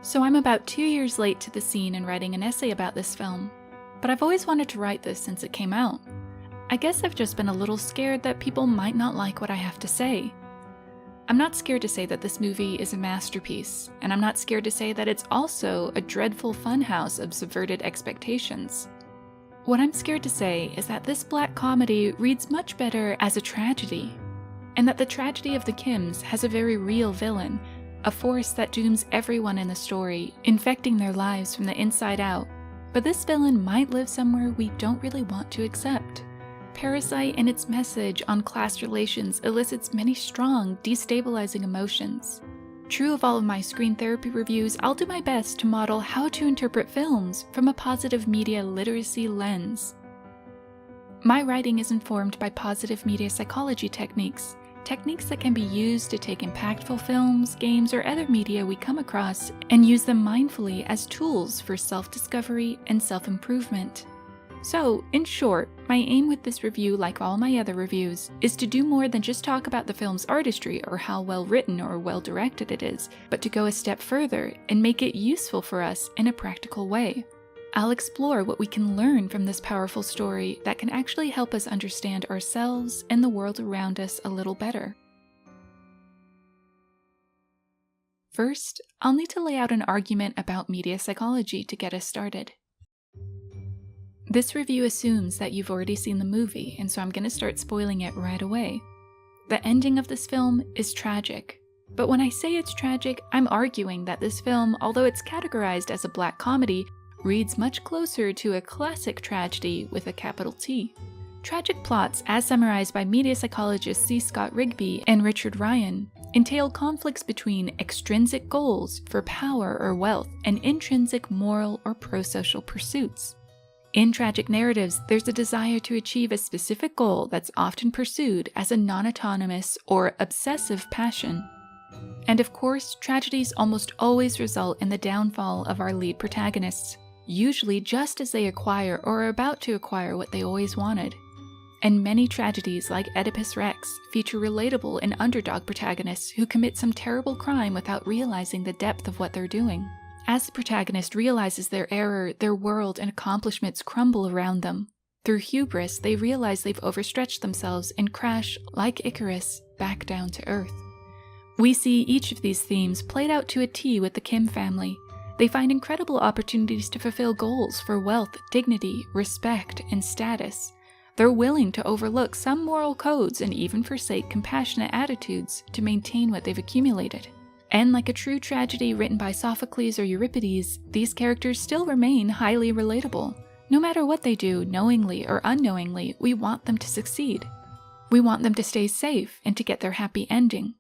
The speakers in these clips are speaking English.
So I'm about 2 years late to the scene in writing an essay about this film, but I've always wanted to write this since it came out. I guess I've just been a little scared that people might not like what I have to say. I'm not scared to say that this movie is a masterpiece, and I'm not scared to say that it's also a dreadful funhouse of subverted expectations. What I'm scared to say is that this black comedy reads much better as a tragedy, and that the tragedy of the Kims has a very real villain, a force that dooms everyone in the story, infecting their lives from the inside out. But this villain might live somewhere we don't really want to accept. Parasite and its message on class relations elicits many strong, destabilizing emotions. True of all of my screen therapy reviews, I'll do my best to model how to interpret films from a positive media literacy lens. My writing is informed by positive media psychology techniques that can be used to take impactful films, games, or other media we come across and use them mindfully as tools for self-discovery and self-improvement. So, in short, my aim with this review, like all my other reviews, is to do more than just talk about the film's artistry or how well written or well directed it is, but to go a step further and make it useful for us in a practical way. I'll explore what we can learn from this powerful story that can actually help us understand ourselves and the world around us a little better. First, I'll need to lay out an argument about media psychology to get us started. This review assumes that you've already seen the movie, and so I'm going to start spoiling it right away. The ending of this film is tragic, but when I say it's tragic, I'm arguing that this film, although it's categorized as a black comedy, reads much closer to a classic tragedy with a capital T. Tragic plots, as summarized by media psychologists C. Scott Rigby and Richard Ryan, entail conflicts between extrinsic goals for power or wealth and intrinsic moral or pro-social pursuits. In tragic narratives, there's a desire to achieve a specific goal that's often pursued as a non-autonomous or obsessive passion. And of course, tragedies almost always result in the downfall of our lead protagonists, usually just as they acquire or are about to acquire what they always wanted. And many tragedies like Oedipus Rex feature relatable and underdog protagonists who commit some terrible crime without realizing the depth of what they're doing. As the protagonist realizes their error, their world and accomplishments crumble around them. Through hubris, they realize they've overstretched themselves and crash, like Icarus, back down to Earth. We see each of these themes played out to a T with the Kim family. They find incredible opportunities to fulfill goals for wealth, dignity, respect, and status. They're willing to overlook some moral codes and even forsake compassionate attitudes to maintain what they've accumulated. And like a true tragedy written by Sophocles or Euripides, these characters still remain highly relatable. No matter what they do, knowingly or unknowingly, we want them to succeed. We want them to stay safe and to get their happy ending.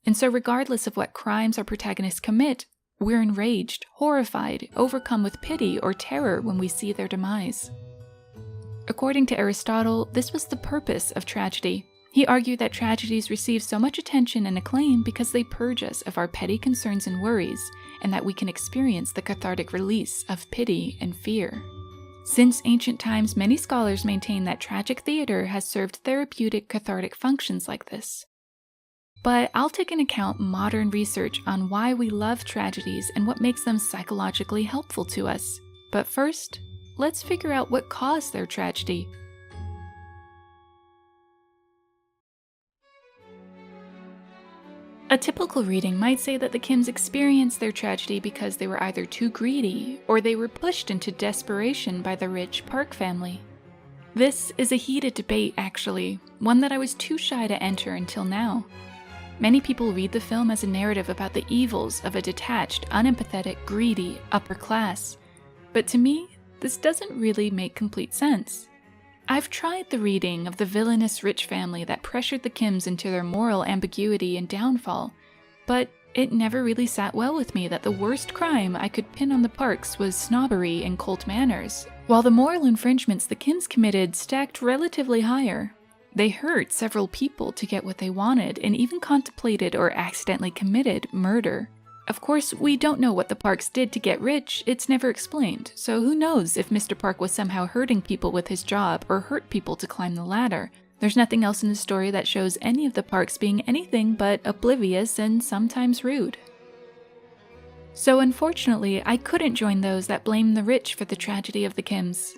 And so regardless of what crimes our protagonists commit, we're enraged, horrified, overcome with pity or terror when we see their demise. According to Aristotle, this was the purpose of tragedy. He argued that tragedies receive so much attention and acclaim because they purge us of our petty concerns and worries, and that we can experience the cathartic release of pity and fear. Since ancient times, many scholars maintain that tragic theater has served therapeutic cathartic functions like this. But I'll take into account modern research on why we love tragedies and what makes them psychologically helpful to us. But first, let's figure out what caused their tragedy. A typical reading might say that the Kims experienced their tragedy because they were either too greedy or they were pushed into desperation by the rich Park family. This is a heated debate, actually, one that I was too shy to enter until now. Many people read the film as a narrative about the evils of a detached, unempathetic, greedy upper class, but to me, this doesn't really make complete sense. I've tried the reading of the villainous rich family that pressured the Kims into their moral ambiguity and downfall, but it never really sat well with me that the worst crime I could pin on the Parks was snobbery and cult manners, while the moral infringements the Kims committed stacked relatively higher. They hurt several people to get what they wanted and even contemplated or accidentally committed murder. Of course, we don't know what the Parks did to get rich, it's never explained, so who knows if Mr. Park was somehow hurting people with his job or hurt people to climb the ladder. There's nothing else in the story that shows any of the Parks being anything but oblivious and sometimes rude. So unfortunately, I couldn't join those that blame the rich for the tragedy of the Kims.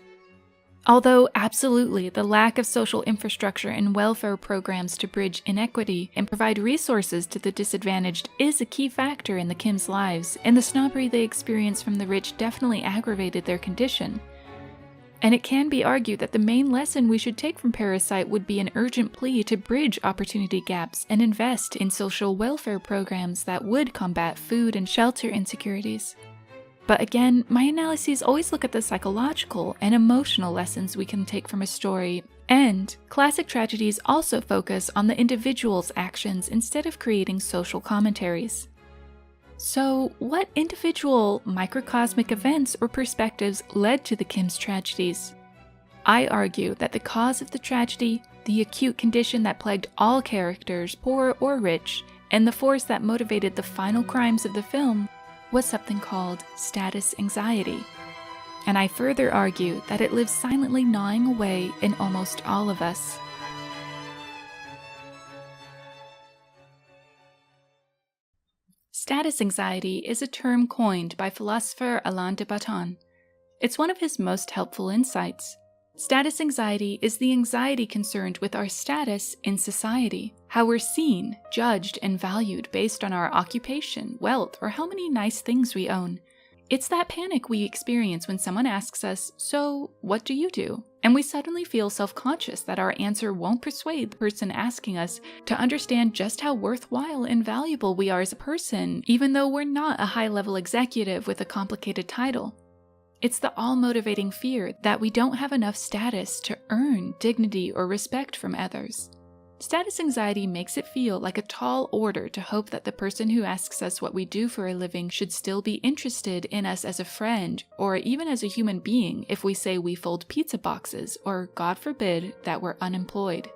Although absolutely, the lack of social infrastructure and welfare programs to bridge inequity and provide resources to the disadvantaged is a key factor in the Kims' lives, and the snobbery they experience from the rich definitely aggravated their condition. And it can be argued that the main lesson we should take from Parasite would be an urgent plea to bridge opportunity gaps and invest in social welfare programs that would combat food and shelter insecurities. But again, my analyses always look at the psychological and emotional lessons we can take from a story, and classic tragedies also focus on the individual's actions instead of creating social commentaries. So, what individual microcosmic events or perspectives led to the Kims' tragedies? I argue that the cause of the tragedy, the acute condition that plagued all characters, poor or rich, and the force that motivated the final crimes of the film was something called status anxiety. And I further argue that it lives silently gnawing away in almost all of us. Status anxiety is a term coined by philosopher Alain de Botton. It's one of his most helpful insights. Status anxiety is the anxiety concerned with our status in society, how we're seen, judged, and valued based on our occupation, wealth, or how many nice things we own. It's that panic we experience when someone asks us, "So, what do you do?" And we suddenly feel self-conscious that our answer won't persuade the person asking us to understand just how worthwhile and valuable we are as a person, even though we're not a high-level executive with a complicated title. It's the all-motivating fear that we don't have enough status to earn dignity or respect from others. Status anxiety makes it feel like a tall order to hope that the person who asks us what we do for a living should still be interested in us as a friend, or even as a human being if we say we fold pizza boxes, or, God forbid, that we're unemployed.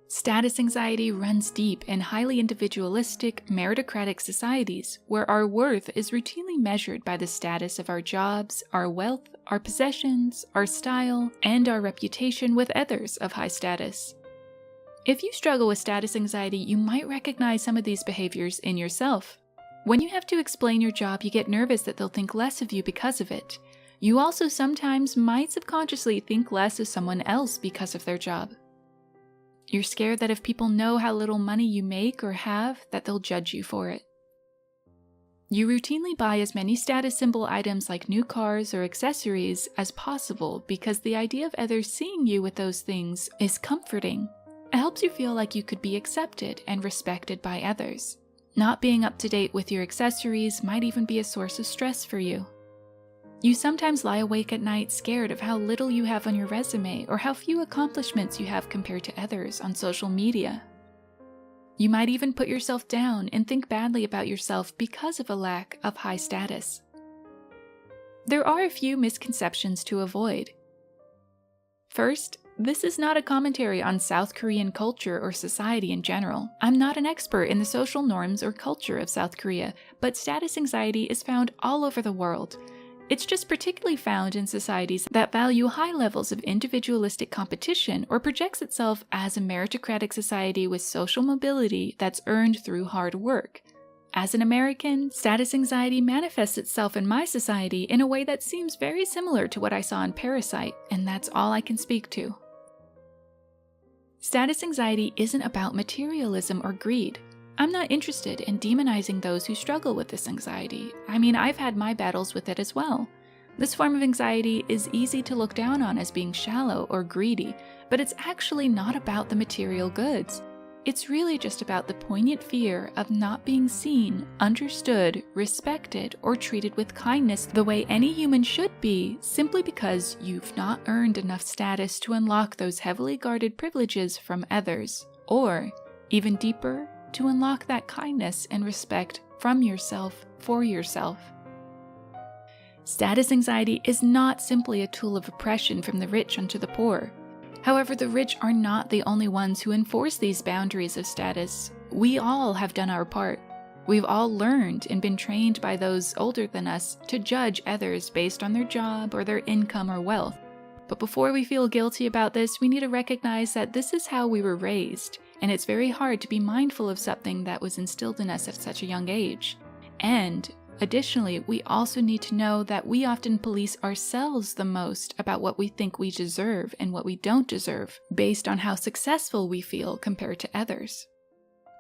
Status anxiety runs deep in highly individualistic, meritocratic societies, where our worth is routinely measured by the status of our jobs, our wealth, our possessions, our style, and our reputation with others of high status. If you struggle with status anxiety, you might recognize some of these behaviors in yourself. When you have to explain your job, you get nervous that they'll think less of you because of it. You also sometimes might subconsciously think less of someone else because of their job. You're scared that if people know how little money you make or have, that they'll judge you for it. You routinely buy as many status symbol items like new cars or accessories as possible because the idea of others seeing you with those things is comforting. It helps you feel like you could be accepted and respected by others. Not being up to date with your accessories might even be a source of stress for you. You sometimes lie awake at night scared of how little you have on your resume or how few accomplishments you have compared to others on social media. You might even put yourself down and think badly about yourself because of a lack of high status. There are a few misconceptions to avoid. First, this is not a commentary on South Korean culture or society in general. I'm not an expert in the social norms or culture of South Korea, but status anxiety is found all over the world. It's just particularly found in societies that value high levels of individualistic competition or projects itself as a meritocratic society with social mobility that's earned through hard work. As an American, status anxiety manifests itself in my society in a way that seems very similar to what I saw in Parasite, and that's all I can speak to. Status anxiety isn't about materialism or greed. I'm not interested in demonizing those who struggle with this anxiety. I mean, I've had my battles with it as well. This form of anxiety is easy to look down on as being shallow or greedy, but it's actually not about the material goods. It's really just about the poignant fear of not being seen, understood, respected, or treated with kindness the way any human should be, simply because you've not earned enough status to unlock those heavily guarded privileges from others, or, even deeper, to unlock that kindness and respect from yourself for yourself. Status anxiety is not simply a tool of oppression from the rich onto the poor. However, the rich are not the only ones who enforce these boundaries of status. We all have done our part. We've all learned and been trained by those older than us to judge others based on their job or their income or wealth. But before we feel guilty about this, we need to recognize that this is how we were raised, and it's very hard to be mindful of something that was instilled in us at such a young age. And Additionally, we also need to know that we often police ourselves the most about what we think we deserve and what we don't deserve, based on how successful we feel compared to others.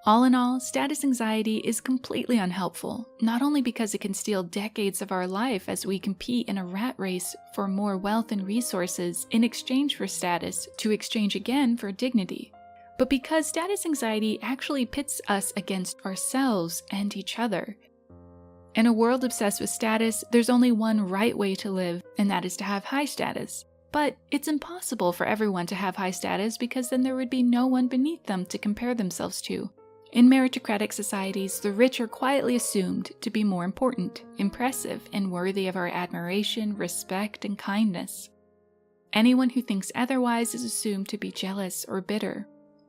All in all, status anxiety is completely unhelpful, not only because it can steal decades of our life as we compete in a rat race for more wealth and resources in exchange for status to exchange again for dignity, but because status anxiety actually pits us against ourselves and each other. In a world obsessed with status, there's only one right way to live, and that is to have high status. But it's impossible for everyone to have high status because then there would be no one beneath them to compare themselves to. In meritocratic societies, the rich are quietly assumed to be more important, impressive, and worthy of our admiration, respect, and kindness. Anyone who thinks otherwise is assumed to be jealous or bitter.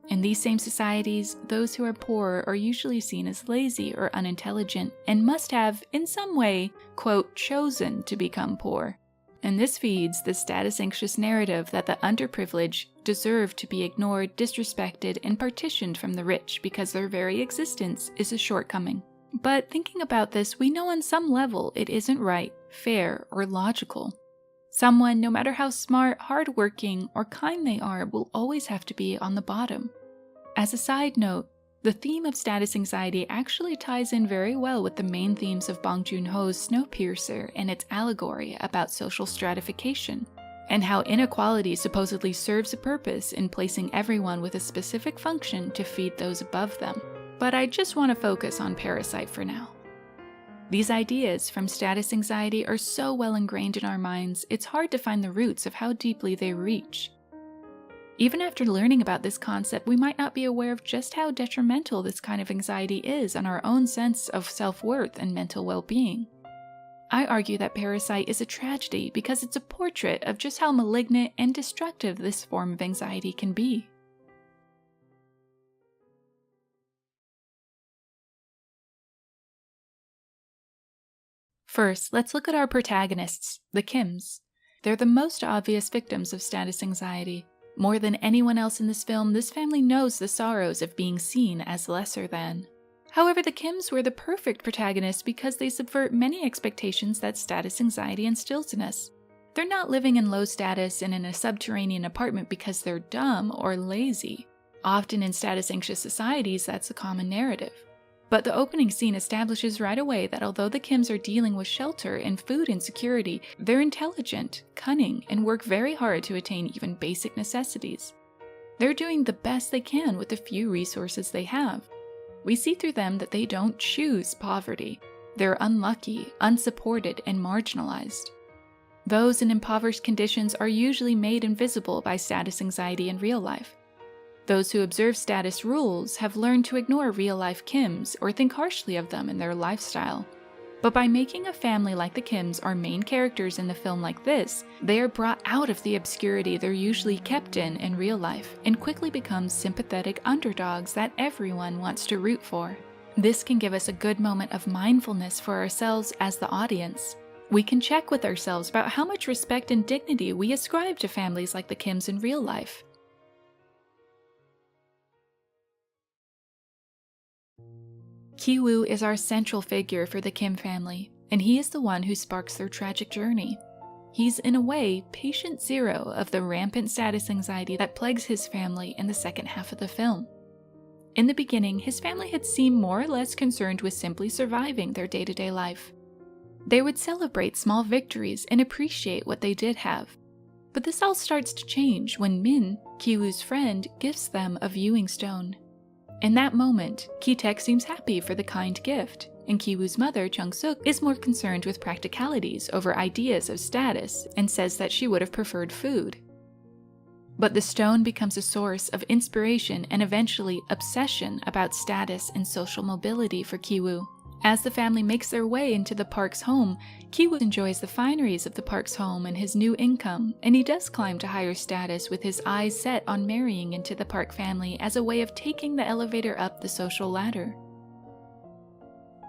In these same societies, those who are poor are usually seen as lazy or unintelligent and must have, in some way, quote, chosen to become poor. And this feeds the status-anxious narrative that the underprivileged deserve to be ignored, disrespected, and partitioned from the rich because their very existence is a shortcoming. But thinking about this, we know on some level it isn't right, fair, or logical. Someone, no matter how smart, hardworking, or kind they are, will always have to be on the bottom. As a side note, the theme of status anxiety actually ties in very well with the main themes of Bong Joon-ho's Snowpiercer and its allegory about social stratification, and how inequality supposedly serves a purpose in placing everyone with a specific function to feed those above them. But I just want to focus on Parasite for now. These ideas from status anxiety are so well ingrained in our minds, it's hard to find the roots of how deeply they reach. Even after learning about this concept, we might not be aware of just how detrimental this kind of anxiety is on our own sense of self-worth and mental well-being. I argue that Parasite is a tragedy because it's a portrait of just how malignant and destructive this form of anxiety can be. First, let's look at our protagonists, the Kims. They're the most obvious victims of status anxiety. More than anyone else in this film, this family knows the sorrows of being seen as lesser than. However, the Kims were the perfect protagonists because they subvert many expectations that status anxiety instills in us. They're not living in low status and in a subterranean apartment because they're dumb or lazy. Often in status-anxious societies, that's a common narrative. But the opening scene establishes right away that although the Kims are dealing with shelter and food insecurity, they're intelligent, cunning, and work very hard to attain even basic necessities. They're doing the best they can with the few resources they have. We see through them that they don't choose poverty. They're unlucky, unsupported, and marginalized. Those in impoverished conditions are usually made invisible by status anxiety in real life. Those who observe status rules have learned to ignore real-life Kims or think harshly of them in their lifestyle. But by making a family like the Kims our main characters in the film like this, they are brought out of the obscurity they're usually kept in real life and quickly become sympathetic underdogs that everyone wants to root for. This can give us a good moment of mindfulness for ourselves as the audience. We can check with ourselves about how much respect and dignity we ascribe to families like the Kims in real life. Ki-woo is our central figure for the Kim family, and he is the one who sparks their tragic journey. He's, in a way, patient zero of the rampant status anxiety that plagues his family in the second half of the film. In the beginning, his family had seemed more or less concerned with simply surviving their day-to-day life. They would celebrate small victories and appreciate what they did have. But this all starts to change when Min, Ki-woo's friend, gifts them a viewing stone. In that moment, Ki-taek seems happy for the kind gift, and Ki-woo's mother, Chung-suk, is more concerned with practicalities over ideas of status and says that she would have preferred food. But the stone becomes a source of inspiration and eventually obsession about status and social mobility for Ki-woo. As the family makes their way into the Park's home, Ki-woo enjoys the fineries of the Park's home and his new income, and he does climb to higher status with his eyes set on marrying into the Park family as a way of taking the elevator up the social ladder.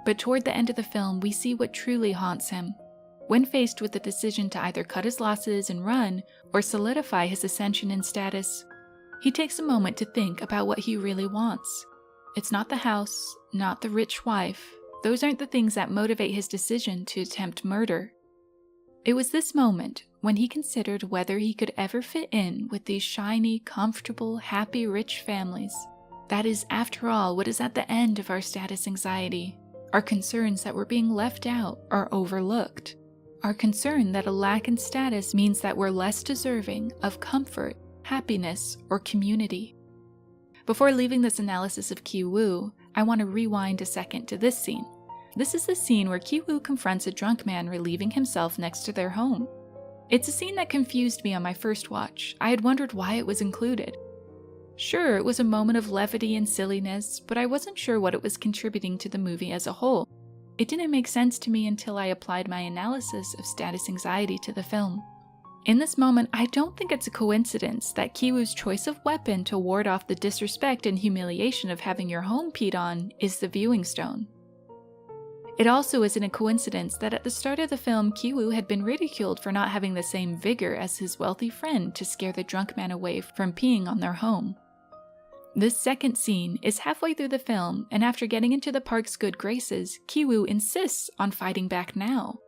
But toward the end of the film, we see what truly haunts him. When faced with the decision to either cut his losses and run, or solidify his ascension in status, he takes a moment to think about what he really wants. It's not the house, not the rich wife, those aren't the things that motivate his decision to attempt murder. It was this moment when he considered whether he could ever fit in with these shiny, comfortable, happy, rich families. That is, after all, what is at the end of our status anxiety. Our concerns that we're being left out or overlooked. Our concern that a lack in status means that we're less deserving of comfort, happiness, or community. Before leaving this analysis of Ki-woo, I want to rewind a second to this scene. This is the scene where Ki-woo confronts a drunk man relieving himself next to their home. It's a scene that confused me on my first watch. I had wondered why it was included. Sure, it was a moment of levity and silliness, but I wasn't sure what it was contributing to the movie as a whole. It didn't make sense to me until I applied my analysis of status anxiety to the film. In this moment, I don't think it's a coincidence that Ki-woo's choice of weapon to ward off the disrespect and humiliation of having your home peed on is the viewing stone. It also isn't a coincidence that at the start of the film, Ki-woo had been ridiculed for not having the same vigor as his wealthy friend to scare the drunk man away from peeing on their home. This second scene is halfway through the film, and after getting into the park's good graces, Ki-woo insists on fighting back now.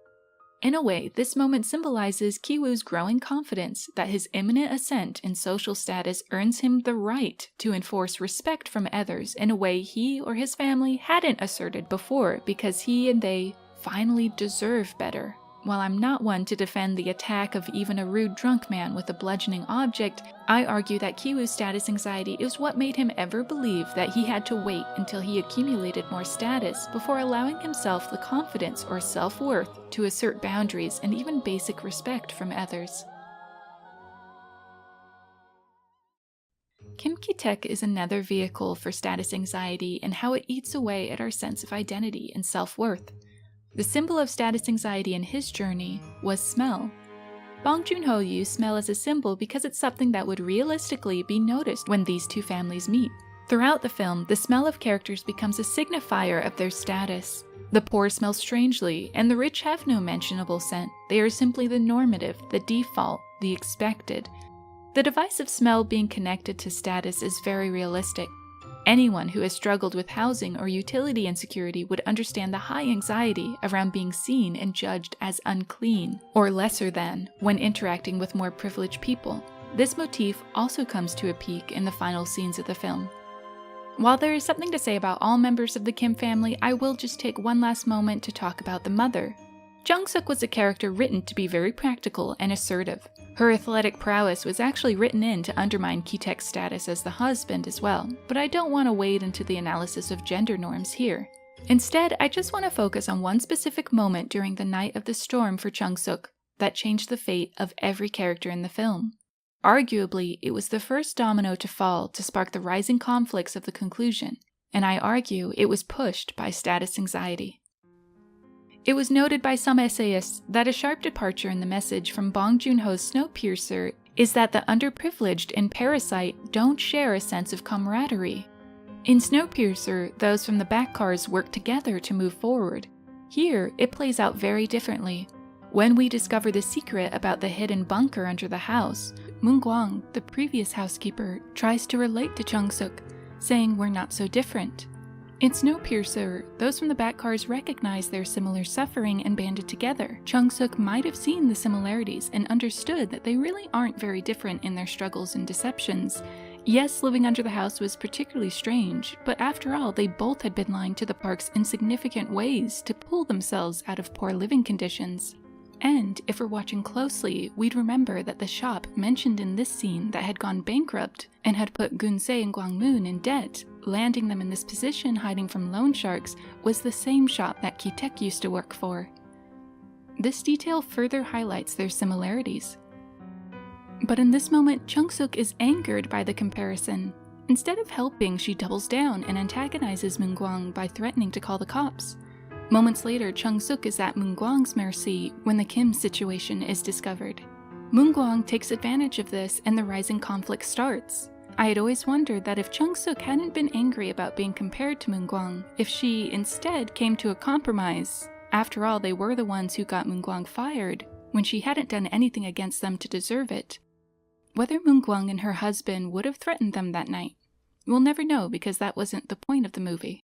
In a way, this moment symbolizes Ki-woo's growing confidence that his imminent ascent in social status earns him the right to enforce respect from others in a way he or his family hadn't asserted before because he and they finally deserve better. While I'm not one to defend the attack of even a rude drunk man with a bludgeoning object, I argue that Ki-woo's status anxiety is what made him ever believe that he had to wait until he accumulated more status before allowing himself the confidence or self-worth to assert boundaries and even basic respect from others. Kim Ki-taek is another vehicle for status anxiety and how it eats away at our sense of identity and self-worth. The symbol of status anxiety in his journey was smell. Bong Joon-ho used smell as a symbol because it's something that would realistically be noticed when these two families meet. Throughout the film, the smell of characters becomes a signifier of their status. The poor smell strangely, and the rich have no mentionable scent. They are simply the normative, the default, the expected. The device of smell being connected to status is very realistic. Anyone who has struggled with housing or utility insecurity would understand the high anxiety around being seen and judged as unclean or lesser than when interacting with more privileged people. This motif also comes to a peak in the final scenes of the film. While there is something to say about all members of the Kim family, I will just take one last moment to talk about the mother. Jung-suk was a character written to be very practical and assertive. Her athletic prowess was actually written in to undermine Ki-taek's status as the husband as well, but I don't want to wade into the analysis of gender norms here. Instead, I just want to focus on one specific moment during the night of the storm for Jung-suk that changed the fate of every character in the film. Arguably, it was the first domino to fall to spark the rising conflicts of the conclusion, and I argue it was pushed by status anxiety. It was noted by some essayists that a sharp departure in the message from Bong Joon-ho's Snowpiercer is that the underprivileged in Parasite don't share a sense of camaraderie. In Snowpiercer, those from the back cars work together to move forward. Here, it plays out very differently. When we discover the secret about the hidden bunker under the house, Moon-gwang, the previous housekeeper, tries to relate to Jung-suk, saying we're not so different. In Snowpiercer, those from the back cars recognize their similar suffering and banded together. Jung-suk might have seen the similarities and understood that they really aren't very different in their struggles and deceptions. Yes, living under the house was particularly strange, but after all, they both had been lying to the parks in significant ways to pull themselves out of poor living conditions. And, if we're watching closely, we'd remember that the shop mentioned in this scene that had gone bankrupt and had put Gun-se and Gwang-moon in debt, landing them in this position hiding from loan sharks, was the same shop that Ki-taek used to work for. This detail further highlights their similarities. But in this moment, Jung-suk is angered by the comparison. Instead of helping, she doubles down and antagonizes Moon-gwang by threatening to call the cops. Moments later, Jung-suk is at Moon-gwang's mercy when the Kim situation is discovered. Moon-gwang takes advantage of this and the rising conflict starts. I had always wondered that if Jung-suk hadn't been angry about being compared to Moon-gwang, if she instead came to a compromise. After all, they were the ones who got Moon-gwang fired, when she hadn't done anything against them to deserve it. Whether Moon-gwang and her husband would have threatened them that night, we'll never know because that wasn't the point of the movie.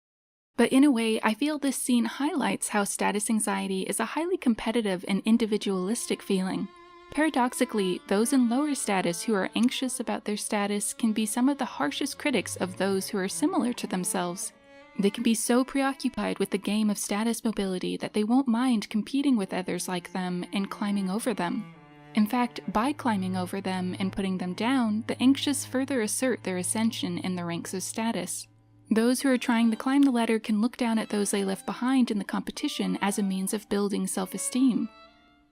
But in a way, I feel this scene highlights how status anxiety is a highly competitive and individualistic feeling. Paradoxically, those in lower status who are anxious about their status can be some of the harshest critics of those who are similar to themselves. They can be so preoccupied with the game of status mobility that they won't mind competing with others like them and climbing over them. In fact, by climbing over them and putting them down, the anxious further assert their ascension in the ranks of status. Those who are trying to climb the ladder can look down at those they left behind in the competition as a means of building self-esteem.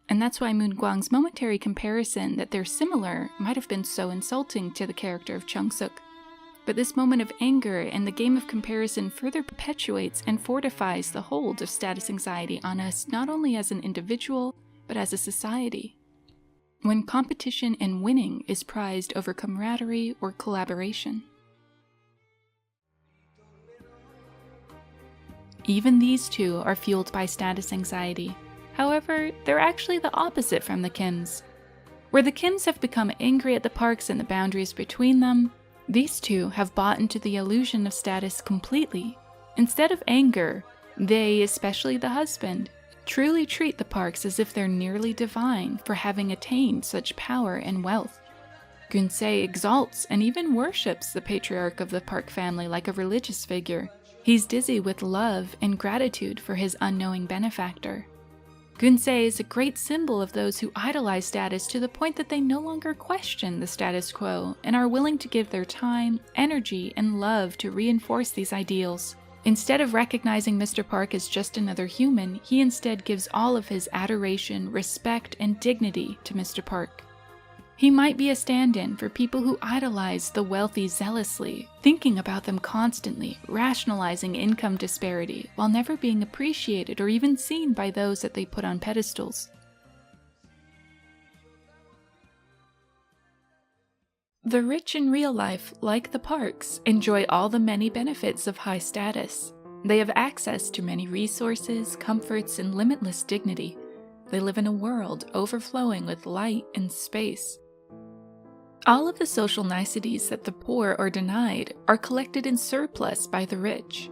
And that's why Moon Gwang's momentary comparison that they're similar might have been so insulting to the character of Chung-suk. But this moment of anger and the game of comparison further perpetuates and fortifies the hold of status anxiety on us not only as an individual, but as a society. When competition and winning is prized over camaraderie or collaboration. Even these two are fueled by status anxiety. However, they're actually the opposite from the Kims. Where the Kims have become angry at the parks and the boundaries between them, these two have bought into the illusion of status completely. Instead of anger, they, especially the husband, truly treat the parks as if they're nearly divine for having attained such power and wealth. Gunsei exalts and even worships the patriarch of the Park family like a religious figure. He's dizzy with love and gratitude for his unknowing benefactor. Gunsei is a great symbol of those who idolize status to the point that they no longer question the status quo and are willing to give their time, energy, and love to reinforce these ideals. Instead of recognizing Mr. Park as just another human, he instead gives all of his adoration, respect, and dignity to Mr. Park. He might be a stand-in for people who idolize the wealthy zealously, thinking about them constantly, rationalizing income disparity, while never being appreciated or even seen by those that they put on pedestals. The rich in real life, like the Parks, enjoy all the many benefits of high status. They have access to many resources, comforts, and limitless dignity. They live in a world overflowing with light and space. All of the social niceties that the poor are denied are collected in surplus by the rich.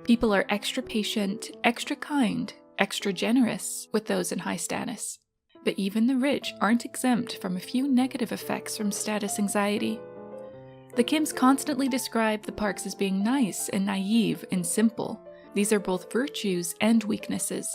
People are extra patient, extra kind, extra generous with those in high status. But even the rich aren't exempt from a few negative effects from status anxiety. The Kims constantly describe the Parks as being nice and naive and simple. These are both virtues and weaknesses.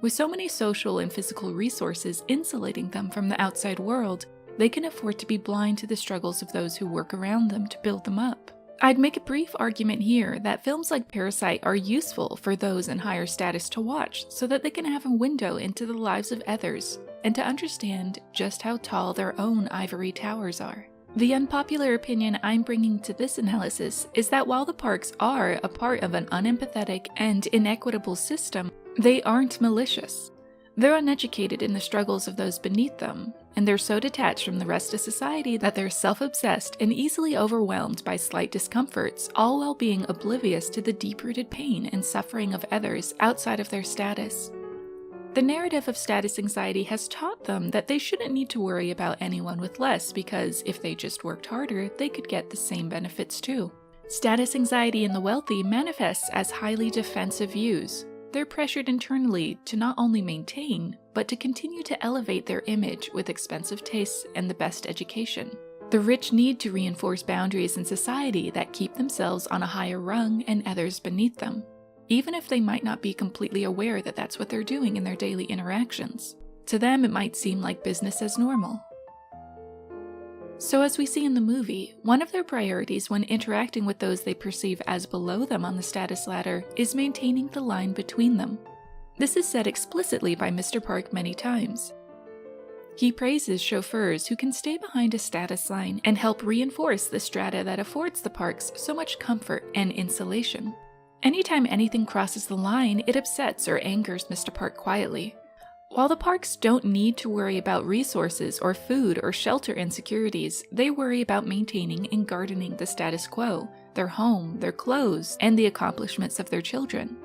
With so many social and physical resources insulating them from the outside world, they can afford to be blind to the struggles of those who work around them to build them up. I'd make a brief argument here that films like Parasite are useful for those in higher status to watch so that they can have a window into the lives of others and to understand just how tall their own ivory towers are. The unpopular opinion I'm bringing to this analysis is that while the Parks are a part of an unempathetic and inequitable system, they aren't malicious. They're uneducated in the struggles of those beneath them, and they're so detached from the rest of society that they're self-obsessed and easily overwhelmed by slight discomforts, all while being oblivious to the deep-rooted pain and suffering of others outside of their status. The narrative of status anxiety has taught them that they shouldn't need to worry about anyone with less because if they just worked harder, they could get the same benefits too. Status anxiety in the wealthy manifests as highly defensive views. They're pressured internally to not only maintain, but to continue to elevate their image with expensive tastes and the best education. The rich need to reinforce boundaries in society that keep themselves on a higher rung and others beneath them, even if they might not be completely aware that that's what they're doing in their daily interactions. To them, it might seem like business as normal. So as we see in the movie, one of their priorities when interacting with those they perceive as below them on the status ladder is maintaining the line between them. This is said explicitly by Mr. Park many times. He praises chauffeurs who can stay behind a status line and help reinforce the strata that affords the Parks so much comfort and insulation. Anytime anything crosses the line, it upsets or angers Mr. Park quietly. While the Parks don't need to worry about resources or food or shelter insecurities, they worry about maintaining and gardening the status quo, their home, their clothes, and the accomplishments of their children.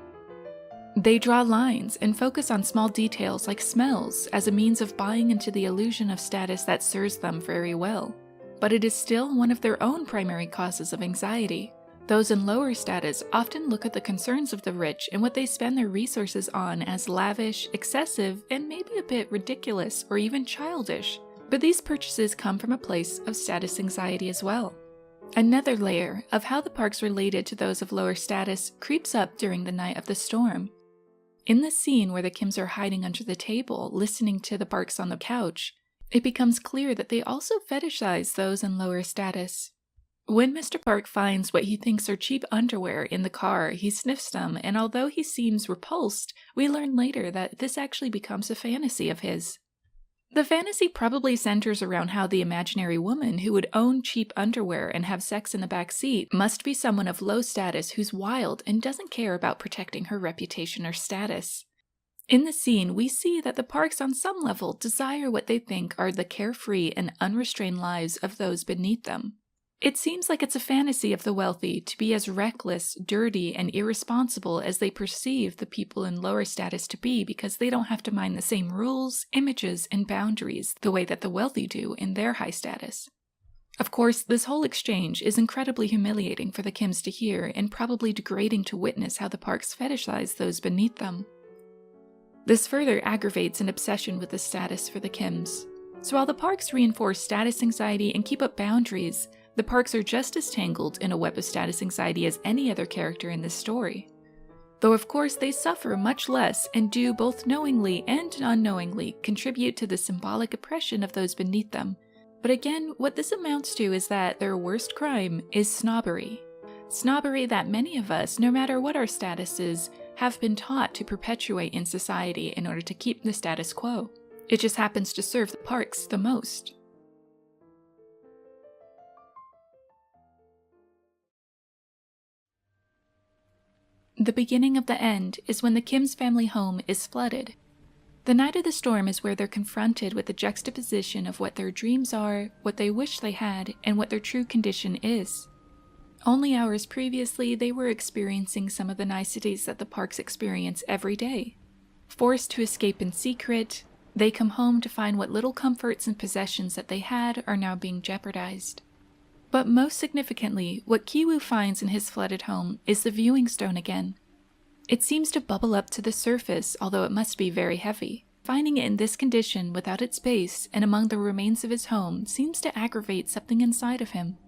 They draw lines and focus on small details like smells as a means of buying into the illusion of status that serves them very well. But it is still one of their own primary causes of anxiety. Those in lower status often look at the concerns of the rich and what they spend their resources on as lavish, excessive, and maybe a bit ridiculous or even childish. But these purchases come from a place of status anxiety as well. Another layer of how the parks related to those of lower status creeps up during the night of the storm. In the scene where the Kims are hiding under the table, listening to the Parks on the couch, it becomes clear that they also fetishize those in lower status. When Mr. Park finds what he thinks are cheap underwear in the car, he sniffs them, and although he seems repulsed, we learn later that this actually becomes a fantasy of his. The fantasy probably centers around how the imaginary woman who would own cheap underwear and have sex in the back seat must be someone of low status who's wild and doesn't care about protecting her reputation or status. In the scene, we see that the Parks on some level desire what they think are the carefree and unrestrained lives of those beneath them. It seems like it's a fantasy of the wealthy to be as reckless, dirty, and irresponsible as they perceive the people in lower status to be because they don't have to mind the same rules, images, and boundaries the way that the wealthy do in their high status. Of course, this whole exchange is incredibly humiliating for the Kims to hear and probably degrading to witness how the Parks fetishize those beneath them. This further aggravates an obsession with the status for the Kims. So while the Parks reinforce status anxiety and keep up boundaries, the Parks are just as tangled in a web of status anxiety as any other character in this story. Though of course they suffer much less and do both knowingly and unknowingly contribute to the symbolic oppression of those beneath them. But again, what this amounts to is that their worst crime is snobbery. Snobbery that many of us, no matter what our status is, have been taught to perpetuate in society in order to keep the status quo. It just happens to serve the Parks the most. The beginning of the end is when the Kims' family home is flooded. The night of the storm is where they're confronted with the juxtaposition of what their dreams are, what they wish they had, and what their true condition is. Only hours previously, they were experiencing some of the niceties that the Parks experience every day. Forced to escape in secret, they come home to find what little comforts and possessions that they had are now being jeopardized. But most significantly, what Kiwoo finds in his flooded home is the viewing stone again. It seems to bubble up to the surface, although it must be very heavy. Finding it in this condition without its base and among the remains of his home seems to aggravate something inside of him.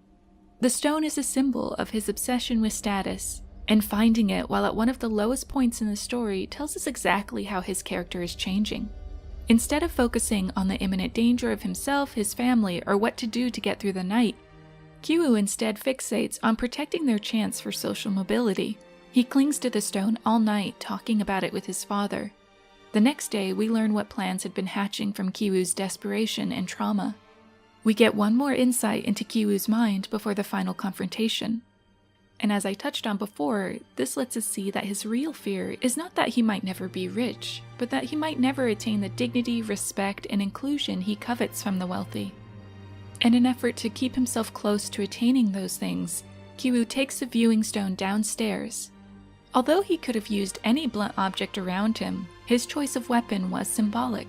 The stone is a symbol of his obsession with status, and finding it while at one of the lowest points in the story tells us exactly how his character is changing. Instead of focusing on the imminent danger of himself, his family, or what to do to get through the night, Kiwoo instead fixates on protecting their chance for social mobility. He clings to the stone all night, talking about it with his father. The next day, we learn what plans had been hatching from Kiwoo's desperation and trauma. We get one more insight into Kiwoo's mind before the final confrontation. And as I touched on before, this lets us see that his real fear is not that he might never be rich, but that he might never attain the dignity, respect, and inclusion he covets from the wealthy. In an effort to keep himself close to attaining those things, Kiwoo takes the viewing stone downstairs. Although he could have used any blunt object around him, his choice of weapon was symbolic.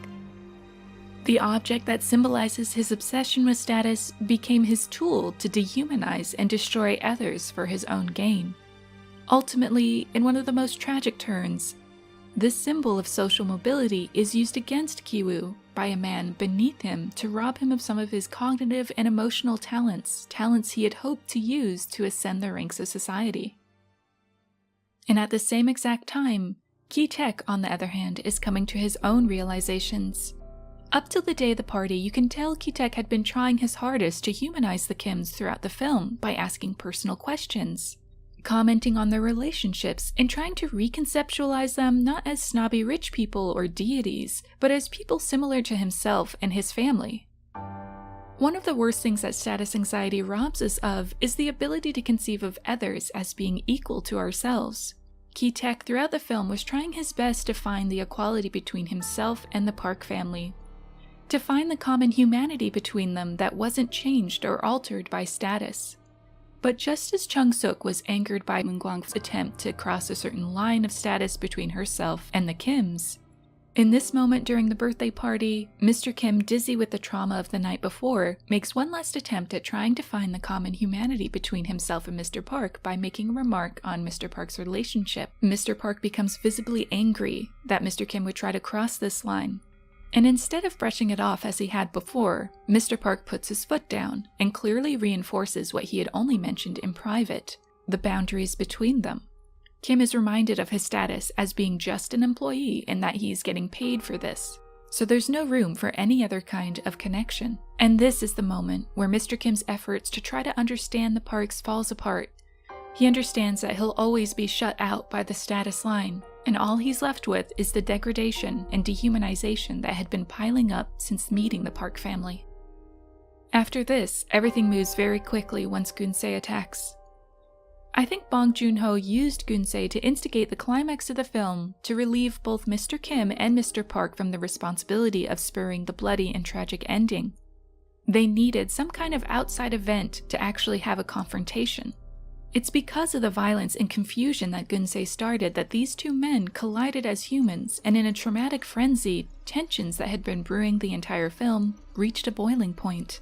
The object that symbolizes his obsession with status became his tool to dehumanize and destroy others for his own gain. Ultimately, in one of the most tragic turns, this symbol of social mobility is used against Kiwoo by a man beneath him to rob him of some of his cognitive and emotional talents he had hoped to use to ascend the ranks of society. And at the same exact time, Ki-Tek, on the other hand, is coming to his own realizations. Up till the day of the party, you can tell Ki-Tek had been trying his hardest to humanize the Kims throughout the film by asking personal questions, commenting on their relationships, and trying to reconceptualize them not as snobby rich people or deities, but as people similar to himself and his family. One of the worst things that status anxiety robs us of is the ability to conceive of others as being equal to ourselves. Ki-Tek throughout the film was trying his best to find the equality between himself and the Park family, to find the common humanity between them that wasn't changed or altered by status. But just as Chung-Suk was angered by Moon Gwang's attempt to cross a certain line of status between herself and the Kims, In this moment during the birthday party, Mr. Kim, dizzy with the trauma of the night before, makes one last attempt at trying to find the common humanity between himself and Mr. Park by making a remark on Mr. Park's relationship. Mr. Park becomes visibly angry that Mr. Kim would try to cross this line. And instead of brushing it off as he had before, Mr. Park puts his foot down and clearly reinforces what he had only mentioned in private, the boundaries between them. Kim is reminded of his status as being just an employee and that he's getting paid for this. So there's no room for any other kind of connection. And this is the moment where Mr. Kim's efforts to try to understand the Parks falls apart. He understands that he'll always be shut out by the status line, and all he's left with is the degradation and dehumanization that had been piling up since meeting the Park family. After this, everything moves very quickly once Gunsei attacks. I think Bong Joon-ho used Gunsei to instigate the climax of the film to relieve both Mr. Kim and Mr. Park from the responsibility of spurring the bloody and tragic ending. They needed some kind of outside event to actually have a confrontation. It's because of the violence and confusion that Gunsei started that these two men collided as humans, and in a traumatic frenzy, tensions that had been brewing the entire film reached a boiling point.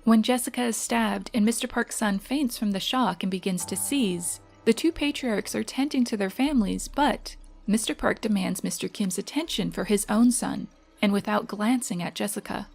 When Jessica is stabbed and Mr. Park's son faints from the shock and begins to seize, the two patriarchs are tending to their families, but Mr. Park demands Mr. Kim's attention for his own son, and without glancing at Jessica.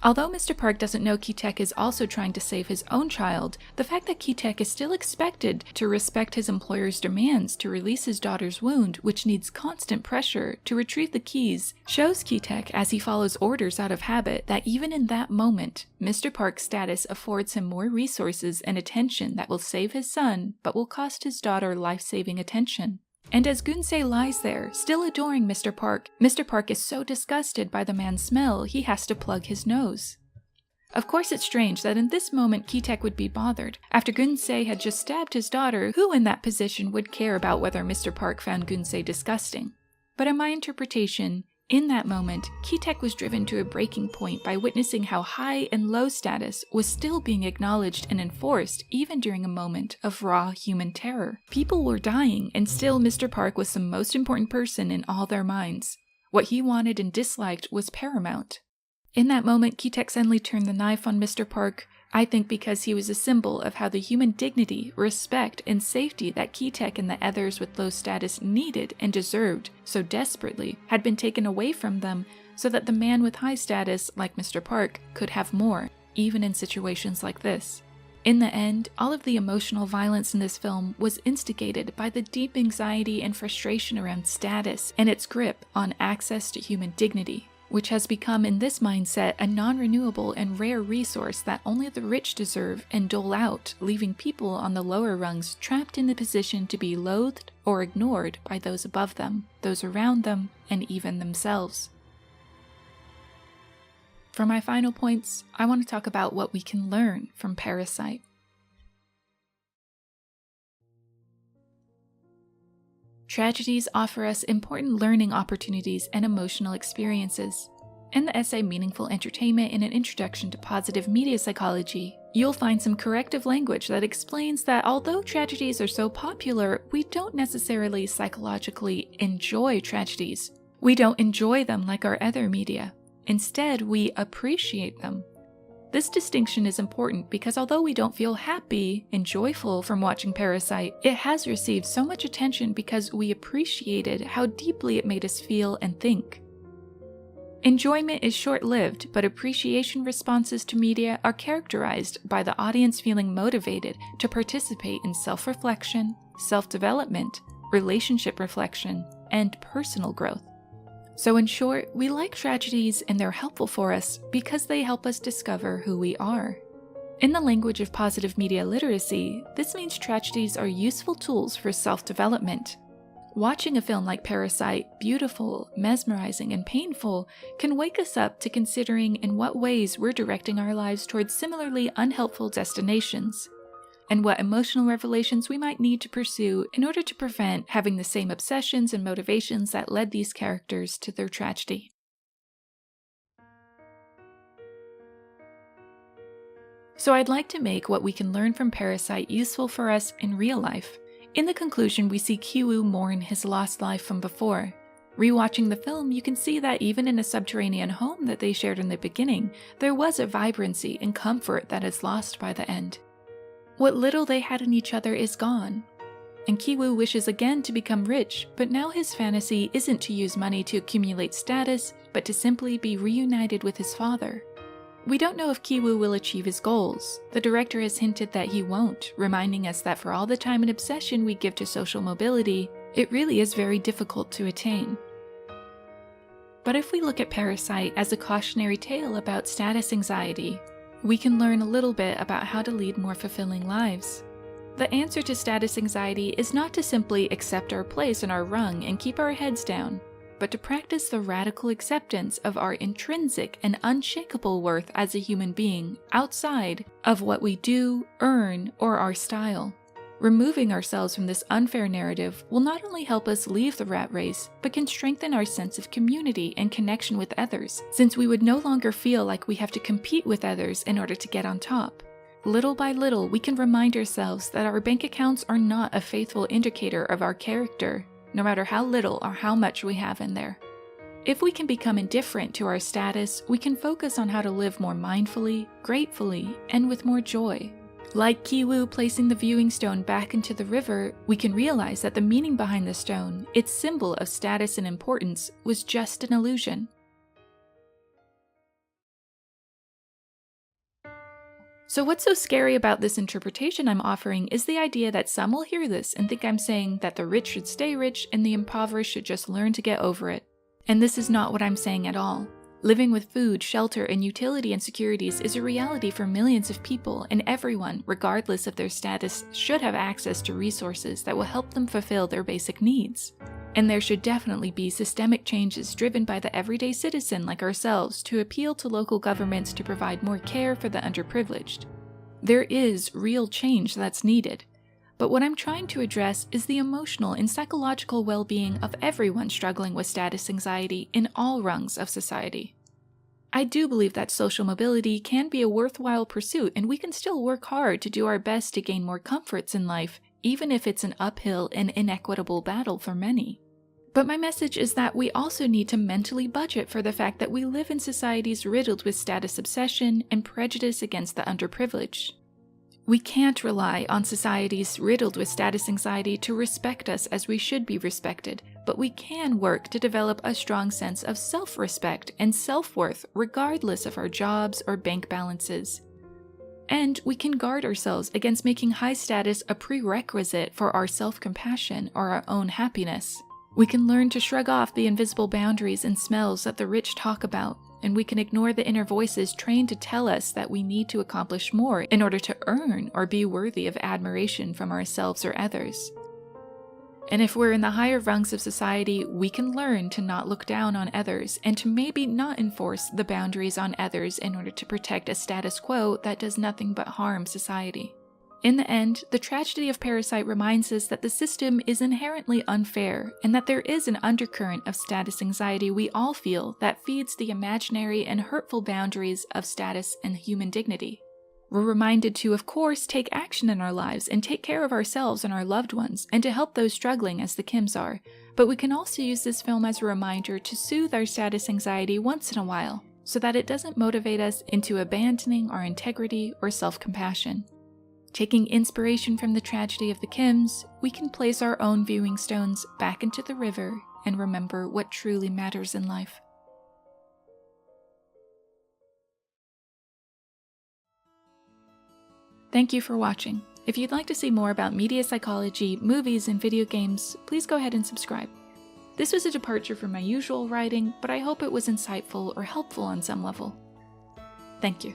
Although Mr. Park doesn't know Ki-taek is also trying to save his own child, the fact that Ki-taek is still expected to respect his employer's demands to release his daughter's wound, which needs constant pressure to retrieve the keys, shows Ki-taek, as he follows orders out of habit, that even in that moment, Mr. Park's status affords him more resources and attention that will save his son, but will cost his daughter life-saving attention. And as Gunsei lies there, still adoring Mr. Park is so disgusted by the man's smell, he has to plug his nose. Of course, it's strange that in this moment Ki-taek would be bothered, after Gunsei had just stabbed his daughter. Who in that position would care about whether Mr. Park found Gunsei disgusting? But in my interpretation, in that moment, Ki-taek was driven to a breaking point by witnessing how high and low status was still being acknowledged and enforced even during a moment of raw human terror. People were dying, and still Mr. Park was the most important person in all their minds. What he wanted and disliked was paramount. In that moment, Ki-taek suddenly turned the knife on Mr. Park, I think because he was a symbol of how the human dignity, respect, and safety that Ki-taek and the others with low status needed and deserved so desperately had been taken away from them, so that the man with high status, like Mr. Park, could have more, even in situations like this. In the end, all of the emotional violence in this film was instigated by the deep anxiety and frustration around status and its grip on access to human dignity, which has become in this mindset a non-renewable and rare resource that only the rich deserve and dole out, leaving people on the lower rungs trapped in the position to be loathed or ignored by those above them, those around them, and even themselves. For my final points, I want to talk about what we can learn from Parasite. Tragedies offer us important learning opportunities and emotional experiences. In the essay Meaningful Entertainment and an Introduction to Positive Media Psychology, you'll find some corrective language that explains that although tragedies are so popular, we don't necessarily psychologically enjoy tragedies. We don't enjoy them like our other media. Instead, we appreciate them. This distinction is important because although we don't feel happy and joyful from watching Parasite, it has received so much attention because we appreciated how deeply it made us feel and think. Enjoyment is short-lived, but appreciation responses to media are characterized by the audience feeling motivated to participate in self-reflection, self-development, relationship reflection, and personal growth. So in short, we like tragedies and they're helpful for us because they help us discover who we are. In the language of positive media literacy, this means tragedies are useful tools for self-development. Watching a film like Parasite, beautiful, mesmerizing, and painful, can wake us up to considering in what ways we're directing our lives towards similarly unhelpful destinations, and what emotional revelations we might need to pursue in order to prevent having the same obsessions and motivations that led these characters to their tragedy. So I'd like to make what we can learn from Parasite useful for us in real life. In the conclusion, we see Ki-woo mourn his lost life from before. Rewatching the film, you can see that even in a subterranean home that they shared in the beginning, there was a vibrancy and comfort that is lost by the end. What little they had in each other is gone. And Kiwoo wishes again to become rich, but now his fantasy isn't to use money to accumulate status, but to simply be reunited with his father. We don't know if Kiwoo will achieve his goals. The director has hinted that he won't, reminding us that for all the time and obsession we give to social mobility, it really is very difficult to attain. But if we look at Parasite as a cautionary tale about status anxiety, we can learn a little bit about how to lead more fulfilling lives. The answer to status anxiety is not to simply accept our place in our rung and keep our heads down, but to practice the radical acceptance of our intrinsic and unshakable worth as a human being outside of what we do, earn, or our style. Removing ourselves from this unfair narrative will not only help us leave the rat race, but can strengthen our sense of community and connection with others, since we would no longer feel like we have to compete with others in order to get on top. Little by little, we can remind ourselves that our bank accounts are not a faithful indicator of our character, no matter how little or how much we have in there. If we can become indifferent to our status, we can focus on how to live more mindfully, gratefully, and with more joy. Like Kiwoo placing the viewing stone back into the river, we can realize that the meaning behind the stone, its symbol of status and importance, was just an illusion. So what's so scary about this interpretation I'm offering is the idea that some will hear this and think I'm saying that the rich should stay rich and the impoverished should just learn to get over it. And this is not what I'm saying at all. Living with food, shelter, and utility insecurities is a reality for millions of people, and everyone, regardless of their status, should have access to resources that will help them fulfill their basic needs. And there should definitely be systemic changes driven by the everyday citizen like ourselves to appeal to local governments to provide more care for the underprivileged. There is real change that's needed. But what I'm trying to address is the emotional and psychological well-being of everyone struggling with status anxiety in all rungs of society. I do believe that social mobility can be a worthwhile pursuit, and we can still work hard to do our best to gain more comforts in life, even if it's an uphill and inequitable battle for many. But my message is that we also need to mentally budget for the fact that we live in societies riddled with status obsession and prejudice against the underprivileged. We can't rely on societies riddled with status anxiety to respect us as we should be respected, but we can work to develop a strong sense of self-respect and self-worth regardless of our jobs or bank balances. And we can guard ourselves against making high status a prerequisite for our self-compassion or our own happiness. We can learn to shrug off the invisible boundaries and smells that the rich talk about, and we can ignore the inner voices trained to tell us that we need to accomplish more in order to earn or be worthy of admiration from ourselves or others. And if we're in the higher rungs of society, we can learn to not look down on others and to maybe not enforce the boundaries on others in order to protect a status quo that does nothing but harm society. In the end, the tragedy of Parasite reminds us that the system is inherently unfair and that there is an undercurrent of status anxiety we all feel that feeds the imaginary and hurtful boundaries of status and human dignity. We're reminded to, of course, take action in our lives and take care of ourselves and our loved ones, and to help those struggling as the Kims are, but we can also use this film as a reminder to soothe our status anxiety once in a while, so that it doesn't motivate us into abandoning our integrity or self-compassion. Taking inspiration from the tragedy of the Kims, we can place our own viewing stones back into the river and remember what truly matters in life. Thank you for watching. If you'd like to see more about media psychology, movies, and video games, please go ahead and subscribe. This was a departure from my usual writing, but I hope it was insightful or helpful on some level. Thank you.